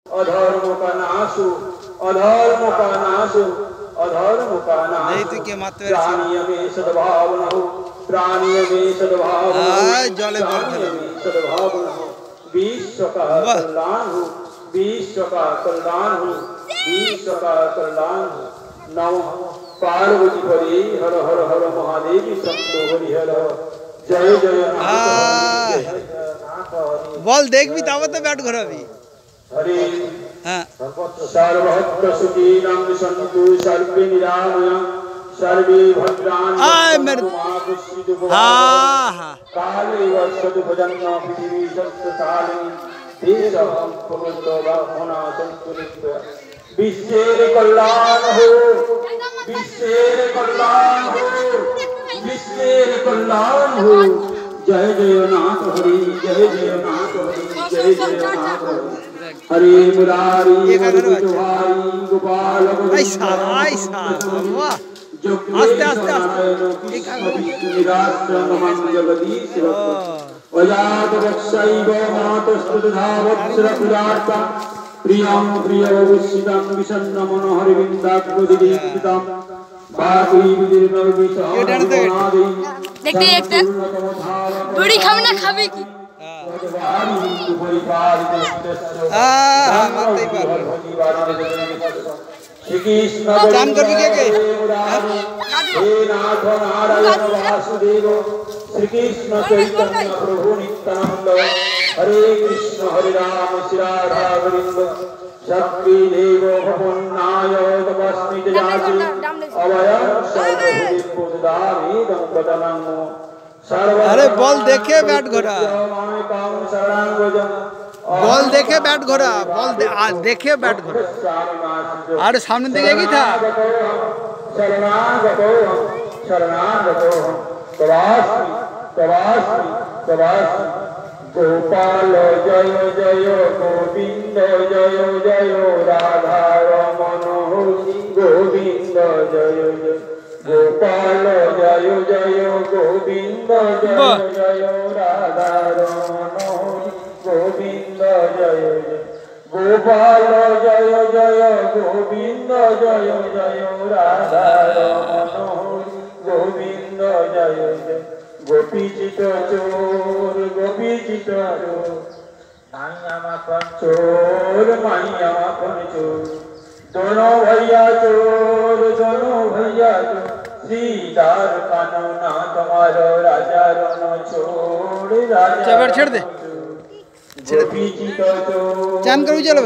अधर्म का नाश हो, अधर्म का नाश हो, अधर्म का नाश हो। प्राणिय में सद्भावना हो, प्राणिय में सद्भावना हो, प्राणिय में सद्भावना हो। विश्व का कल्याण हो, विश्व का कल्याण हो, विश्व का कल्याण हो। नमः पार्वती परे हर हर हर महादेव शंभो हरि हर। जय जय नाथ। बोल देख भी तावत बैठ घर अभी। हरे सर्वत्र सुखीनं सन्तु सर्वे निरामयं सर्वे भद्राणि पश्यन्तु मा काले वर्षतु भजन्नो पृथिवी सत्तालिनी देशं पुनर्तो ब्रह्मणा संतुलित। विश्वेर कल्याण हो, विश्वेर कल्याण हो, विश्वेर कल्याण हो। जय जय नाथ हरि, जय जय नाथ हरि, जय जय नाथ हरि। हरे मुरारी हरि गोपाल ऐसा आस्ते आस्ते जगदीश अजात वत्सैव मातस्तुधावत्सरपुरार्ता प्रियं प्रियवुषितं विषण्ण मनोहरिविन्दाकृतिदीप्तितं देखते देखते बूढ़ी खाना खावे की काम कर भी क्या नाथ नारायण वासुदेव श्री कृष्ण चैतन्य प्रभु नित्यानंद हरे कृष्ण हरे राम श्री राधा गोविंद शक्ति देव भवन्नाय तपस्मि जाति अवयं सर्वभूतदामि दंपतनं। अरे बॉल देखे बैट घोड़ा, बॉल देखे बैट घोड़ा, बॉल देखे बैट घोड़ा। अरे सामने देखेगी था। शरणागतो तवास्मि तवास्मि तवास्मि। गोपाल जय जय गोविंद जय जय राधा रमण गोविंद जय जय। गोपाल जय जय गोविंद जय जय राधा रमण गोविंद जय जय। गोपाल जय जय गोविंद जय जय राधा रमण गोविंद जय जय। गोपीचित चोर गोपीचित चोर माइया माखन चोर माइया माखन चोर। दोनों भैया चोर दोनों भैया चोर। श्रीदार कानो ना तुम्हारो राजा रण छोड़ राजा छेड़ दे गोपीचित चोर चांद करू चलो।